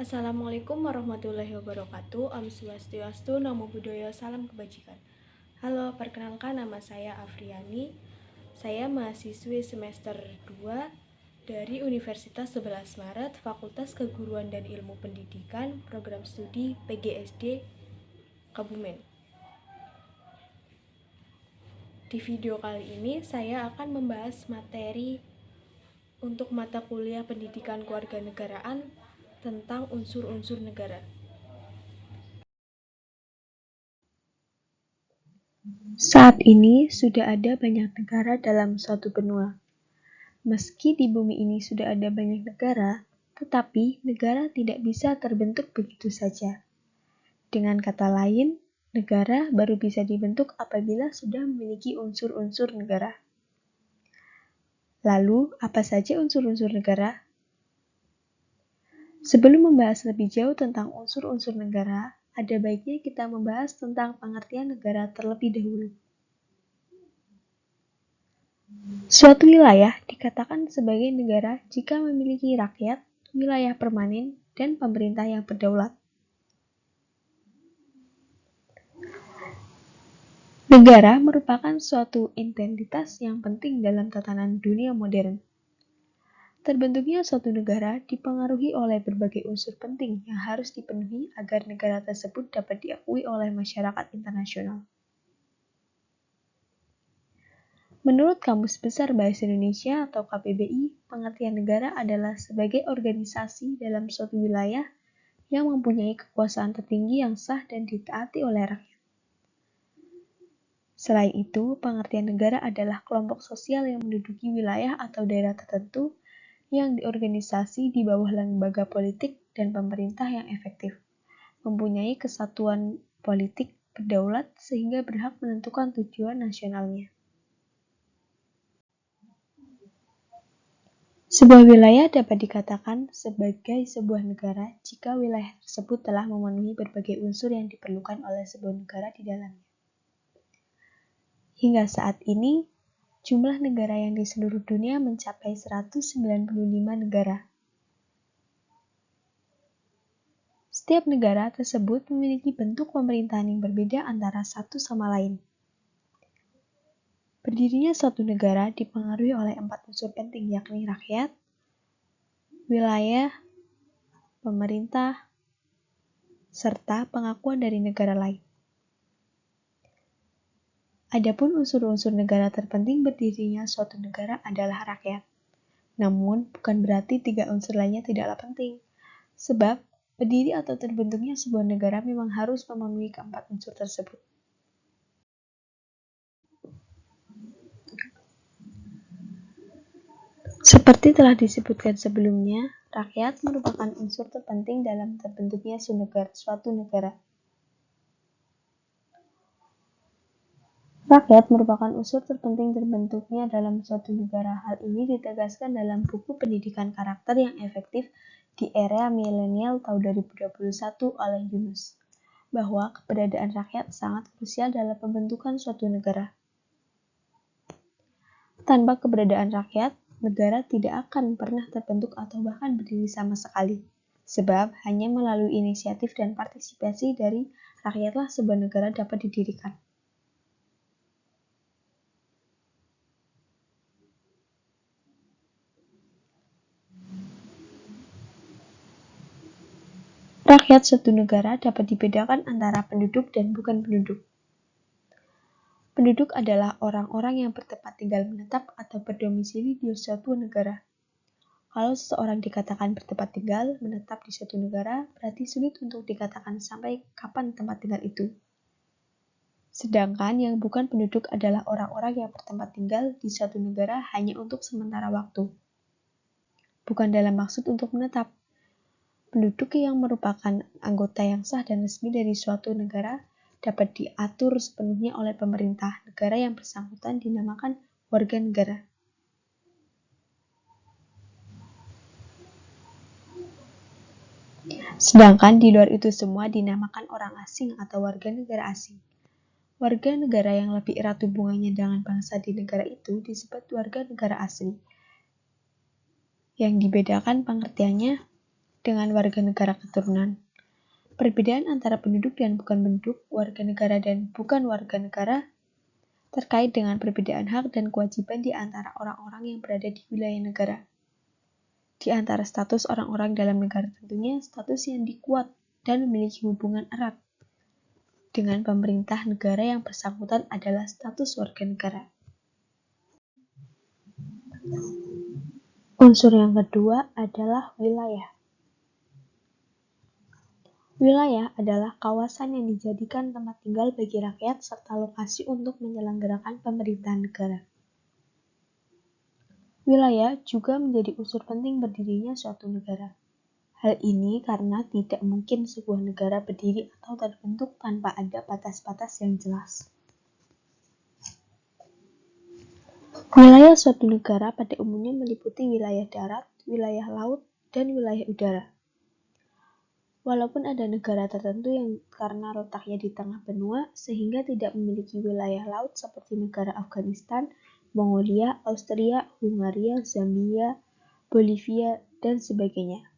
Assalamualaikum warahmatullahi wabarakatuh. Om Swastiastu, Namo Buddhaya, Salam Kebajikan. Halo, perkenalkan nama saya Afriani. Saya mahasiswi semester 2 dari Universitas 11 Maret, Fakultas Keguruan dan Ilmu Pendidikan, Program Studi PGSD Kebumen. Di video kali ini saya akan membahas materi untuk mata kuliah Pendidikan Kewarganegaraan tentang unsur-unsur negara. Saat ini sudah ada banyak negara dalam suatu benua. Meski di bumi ini sudah ada banyak negara, tetapi negara tidak bisa terbentuk begitu saja. Dengan kata lain, negara baru bisa dibentuk apabila sudah memiliki unsur-unsur negara. Lalu, apa saja unsur-unsur negara? Sebelum membahas lebih jauh tentang unsur-unsur negara, ada baiknya kita membahas tentang pengertian negara terlebih dahulu. Suatu wilayah dikatakan sebagai negara jika memiliki rakyat, wilayah permanen, dan pemerintah yang berdaulat. Negara merupakan suatu entitas yang penting dalam tatanan dunia modern. Terbentuknya suatu negara dipengaruhi oleh berbagai unsur penting yang harus dipenuhi agar negara tersebut dapat diakui oleh masyarakat internasional. Menurut Kamus Besar Bahasa Indonesia atau KBBI, pengertian negara adalah sebagai organisasi dalam suatu wilayah yang mempunyai kekuasaan tertinggi yang sah dan ditaati oleh rakyat. Selain itu, pengertian negara adalah kelompok sosial yang menduduki wilayah atau daerah tertentu yang diorganisasi di bawah lembaga politik dan pemerintah yang efektif, mempunyai kesatuan politik, berdaulat, sehingga berhak menentukan tujuan nasionalnya. Sebuah wilayah dapat dikatakan sebagai sebuah negara jika wilayah tersebut telah memenuhi berbagai unsur yang diperlukan oleh sebuah negara di dalamnya. Hingga saat ini, jumlah negara yang di seluruh dunia mencapai 195 negara. Setiap negara tersebut memiliki bentuk pemerintahan yang berbeda antara satu sama lain. Berdirinya suatu negara dipengaruhi oleh 4 unsur penting, yakni rakyat, wilayah, pemerintah, serta pengakuan dari negara lain. Adapun unsur-unsur negara terpenting berdirinya suatu negara adalah rakyat. Namun, bukan berarti 3 unsur lainnya tidaklah penting. Sebab, berdiri atau terbentuknya sebuah negara memang harus memenuhi keempat unsur tersebut. Seperti telah disebutkan sebelumnya, rakyat merupakan unsur terpenting dalam terbentuknya suatu negara. Rakyat merupakan unsur terpenting terbentuknya dalam suatu negara. Hal ini ditegaskan dalam buku Pendidikan Karakter yang Efektif di Era Milenial tahun 2021 oleh Yunus, bahwa keberadaan rakyat sangat krusial dalam pembentukan suatu negara. Tanpa keberadaan rakyat, negara tidak akan pernah terbentuk atau bahkan berdiri sama sekali. Sebab hanya melalui inisiatif dan partisipasi dari rakyatlah sebuah negara dapat didirikan. Rakyat suatu negara dapat dibedakan antara penduduk dan bukan penduduk. Penduduk adalah orang-orang yang bertempat tinggal menetap atau berdomisili di suatu negara. Kalau seseorang dikatakan bertempat tinggal menetap di suatu negara, berarti sulit untuk dikatakan sampai kapan tempat tinggal itu. Sedangkan yang bukan penduduk adalah orang-orang yang bertempat tinggal di suatu negara hanya untuk sementara waktu. Bukan dalam maksud untuk menetap. Penduduk yang merupakan anggota yang sah dan resmi dari suatu negara dapat diatur sepenuhnya oleh pemerintah. Negara yang bersangkutan dinamakan warga negara. Sedangkan di luar itu semua dinamakan orang asing atau warga negara asing. Warga negara yang lebih erat hubungannya dengan bangsa di negara itu disebut warga negara asli. Yang dibedakan pengertiannya dengan warga negara keturunan. Perbedaan antara penduduk dan bukan penduduk, warga negara dan bukan warga negara, terkait dengan perbedaan hak dan kewajiban di antara orang-orang yang berada di wilayah negara. Di antara status orang-orang dalam negara tentunya status yang dikuat dan memiliki hubungan erat dengan pemerintah negara yang bersangkutan adalah status warga negara. Unsur yang kedua adalah wilayah. Wilayah adalah kawasan yang dijadikan tempat tinggal bagi rakyat serta lokasi untuk menyelenggarakan pemerintahan negara. Wilayah juga menjadi unsur penting berdirinya suatu negara. Hal ini karena tidak mungkin sebuah negara berdiri atau terbentuk tanpa ada batas-batas yang jelas. Wilayah suatu negara pada umumnya meliputi wilayah darat, wilayah laut, dan wilayah udara. Walaupun ada negara tertentu yang karena letaknya di tengah benua sehingga tidak memiliki wilayah laut seperti negara Afghanistan, Mongolia, Austria, Hungaria, Zambia, Bolivia, dan sebagainya.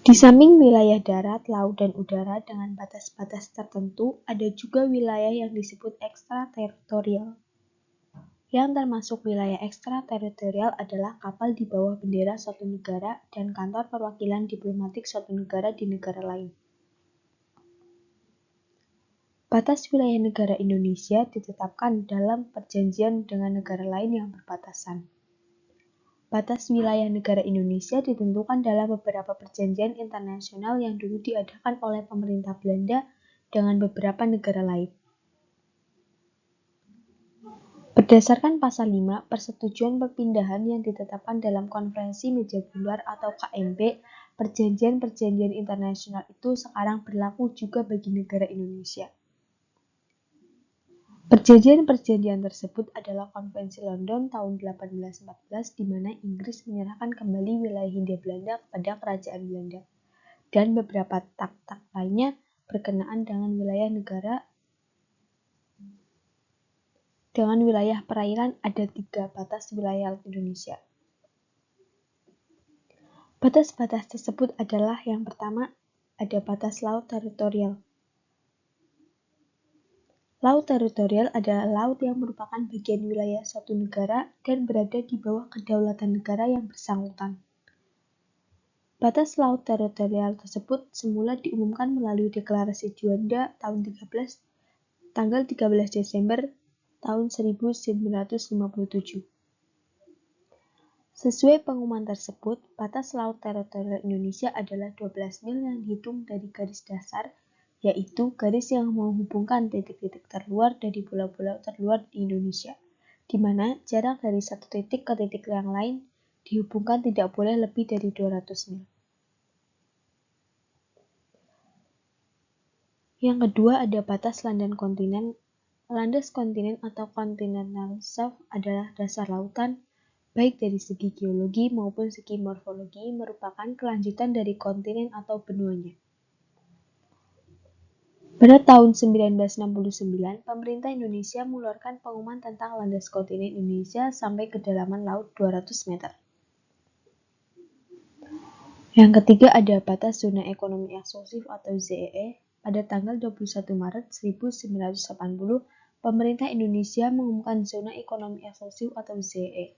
Di samping wilayah darat, laut, dan udara dengan batas-batas tertentu, ada juga wilayah yang disebut ekstrateritorial. Yang termasuk wilayah ekstrateritorial adalah kapal di bawah bendera suatu negara dan kantor perwakilan diplomatik suatu negara di negara lain. Batas wilayah negara Indonesia ditetapkan dalam perjanjian dengan negara lain yang berbatasan. Batas wilayah negara Indonesia ditentukan dalam beberapa perjanjian internasional yang dulu diadakan oleh pemerintah Belanda dengan beberapa negara lain. Berdasarkan pasal 5, persetujuan perpindahan yang ditetapkan dalam Konferensi Meja Bular atau KMB, perjanjian-perjanjian internasional itu sekarang berlaku juga bagi negara Indonesia. Perjanjian-perjanjian tersebut adalah Konvensi London tahun 1814 di mana Inggris menyerahkan kembali wilayah Hindia Belanda kepada Kerajaan Belanda dan beberapa tak-tak lainnya berkenaan dengan wilayah negara. Dengan wilayah perairan ada 3 batas wilayah Indonesia. Batas-batas tersebut adalah yang pertama ada batas laut teritorial. Laut teritorial adalah laut yang merupakan bagian wilayah suatu negara dan berada di bawah kedaulatan negara yang bersangkutan. Batas laut teritorial tersebut semula diumumkan melalui Deklarasi Juanda tanggal 13 Desember tahun 1957. Sesuai pengumuman tersebut, batas laut teritorial Indonesia adalah 12 mil yang dihitung dari garis dasar, yaitu garis yang menghubungkan titik-titik terluar dari pulau-pulau terluar di Indonesia, di mana jarak dari satu titik ke titik yang lain dihubungkan tidak boleh lebih dari 200 mil. Yang kedua ada batas landas kontinen. Landas kontinen atau continental shelf adalah dasar lautan, baik dari segi geologi maupun segi morfologi, merupakan kelanjutan dari kontinen atau benuanya. Pada tahun 1969, pemerintah Indonesia mengeluarkan pengumuman tentang landas kontinen Indonesia sampai kedalaman laut 200 meter. Yang ketiga ada batas zona ekonomi eksklusif atau ZEE. Pada tanggal 21 Maret 1980, pemerintah Indonesia mengumumkan zona ekonomi eksklusif atau ZEE.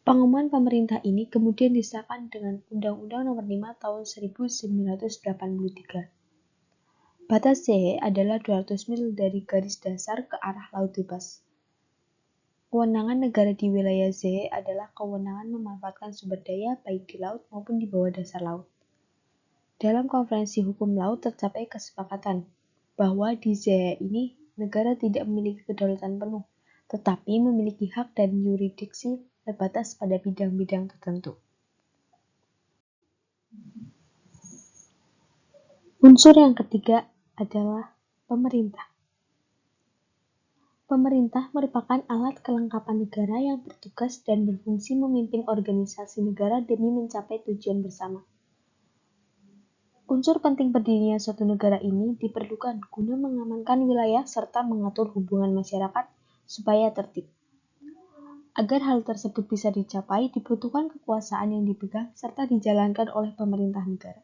Pengumuman pemerintah ini kemudian disahkan dengan Undang-Undang Nomor 5 Tahun 1983. Batas ZEE adalah 200 mil dari garis dasar ke arah laut bebas. Kewenangan negara di wilayah ZEE adalah kewenangan memanfaatkan sumber daya baik di laut maupun di bawah dasar laut. Dalam konferensi hukum laut tercapai kesepakatan bahwa di ZEE ini negara tidak memiliki kedaulatan penuh, tetapi memiliki hak dan yurisdiksi terbatas pada bidang-bidang tertentu. Unsur yang ketiga adalah pemerintah. Pemerintah merupakan alat kelengkapan negara yang bertugas dan berfungsi memimpin organisasi negara demi mencapai tujuan bersama. Unsur penting berdirinya suatu negara ini diperlukan guna mengamankan wilayah serta mengatur hubungan masyarakat supaya tertib. Agar hal tersebut bisa dicapai, dibutuhkan kekuasaan yang dipegang serta dijalankan oleh pemerintah negara.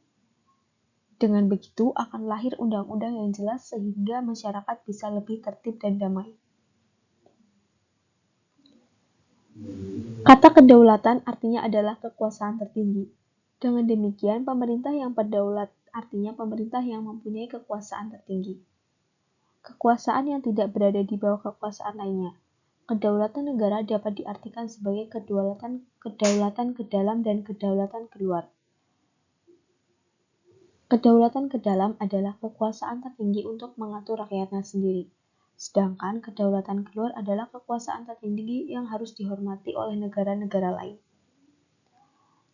Dengan begitu, akan lahir undang-undang yang jelas sehingga masyarakat bisa lebih tertib dan damai. Kata kedaulatan artinya adalah kekuasaan tertinggi. Dengan demikian, pemerintah yang berdaulat artinya pemerintah yang mempunyai kekuasaan tertinggi. Kekuasaan yang tidak berada di bawah kekuasaan lainnya. Kedaulatan negara dapat diartikan sebagai kedaulatan ke dalam dan kedaulatan keluar. Kedaulatan ke dalam adalah kekuasaan tertinggi untuk mengatur rakyatnya sendiri. Sedangkan kedaulatan keluar adalah kekuasaan tertinggi yang harus dihormati oleh negara-negara lain.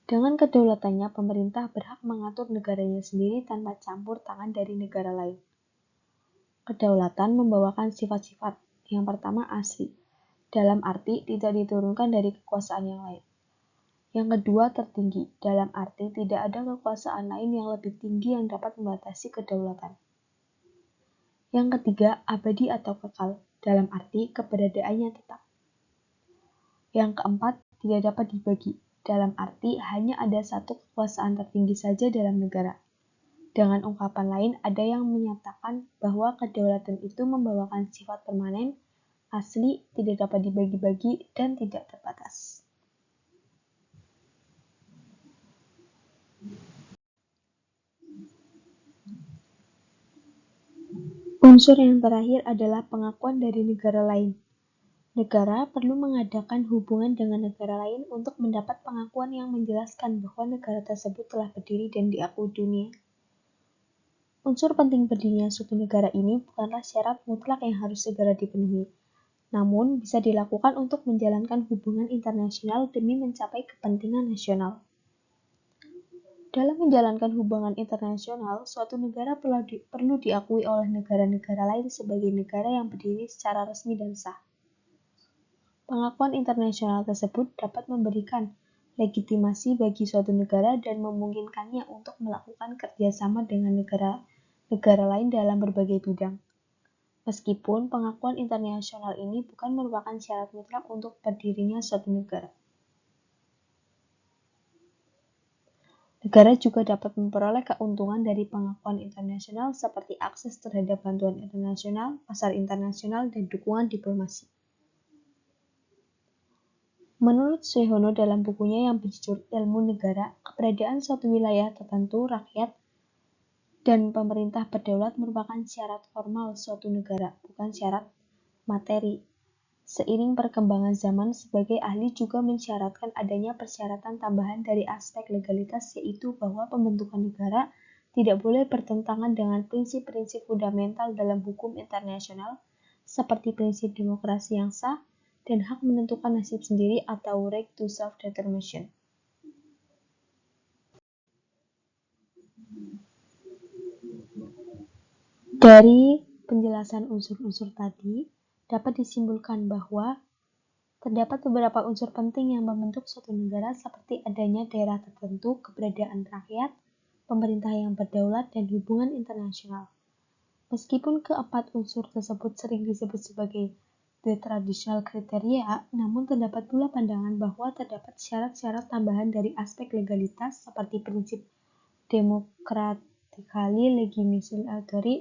Dengan kedaulatannya, pemerintah berhak mengatur negaranya sendiri tanpa campur tangan dari negara lain. Kedaulatan membawakan sifat-sifat. Yang pertama, asli, dalam arti tidak diturunkan dari kekuasaan yang lain. Yang kedua, tertinggi, dalam arti tidak ada kekuasaan lain yang lebih tinggi yang dapat membatasi kedaulatan. Yang ketiga, abadi atau kekal, dalam arti keberadaannya tetap. Yang keempat, tidak dapat dibagi, dalam arti hanya ada satu kekuasaan tertinggi saja dalam negara. Dengan ungkapan lain, ada yang menyatakan bahwa kedaulatan itu membawakan sifat permanen, asli, tidak dapat dibagi-bagi, dan tidak terbatas. Unsur yang terakhir adalah pengakuan dari negara lain. Negara perlu mengadakan hubungan dengan negara lain untuk mendapat pengakuan yang menjelaskan bahwa negara tersebut telah berdiri dan diakui dunia. Unsur penting berdirinya suatu negara ini bukanlah syarat mutlak yang harus segera dipenuhi, namun bisa dilakukan untuk menjalankan hubungan internasional demi mencapai kepentingan nasional. Dalam menjalankan hubungan internasional, suatu negara perlu diakui oleh negara-negara lain sebagai negara yang berdiri secara resmi dan sah. Pengakuan internasional tersebut dapat memberikan legitimasi bagi suatu negara dan memungkinkannya untuk melakukan kerjasama dengan negara lain dalam berbagai bidang. Meskipun pengakuan internasional ini bukan merupakan syarat mutlak untuk berdirinya suatu negara. Negara juga dapat memperoleh keuntungan dari pengakuan internasional seperti akses terhadap bantuan internasional, pasar internasional, dan dukungan diplomasi. Menurut Suehono dalam bukunya yang berjudul Ilmu Negara, keberadaan suatu wilayah tertentu, rakyat, dan pemerintah berdaulat merupakan syarat formal suatu negara, bukan syarat materi. Seiring perkembangan zaman, sebagai ahli juga mensyaratkan adanya persyaratan tambahan dari aspek legalitas, yaitu bahwa pembentukan negara tidak boleh bertentangan dengan prinsip-prinsip fundamental dalam hukum internasional, seperti prinsip demokrasi yang sah, dan hak menentukan nasib sendiri atau right to self-determination. Dari penjelasan unsur-unsur tadi, dapat disimpulkan bahwa terdapat beberapa unsur penting yang membentuk suatu negara seperti adanya daerah tertentu, keberadaan rakyat, pemerintah yang berdaulat, dan hubungan internasional. Meskipun keempat unsur tersebut sering disebut sebagai the traditional criteria, namun terdapat pula pandangan bahwa terdapat syarat-syarat tambahan dari aspek legalitas seperti prinsip democratically legitimate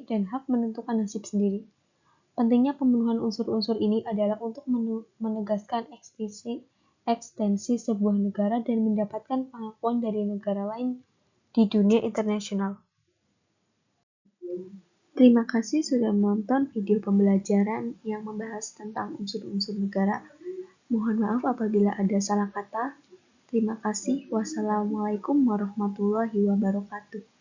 dan hak menentukan nasib sendiri. Pentingnya pemenuhan unsur-unsur ini adalah untuk menegaskan ekstensi sebuah negara dan mendapatkan pengakuan dari negara lain di dunia internasional. Terima kasih sudah menonton video pembelajaran yang membahas tentang unsur-unsur negara. Mohon maaf apabila ada salah kata. Terima kasih. Wassalamualaikum warahmatullahi wabarakatuh.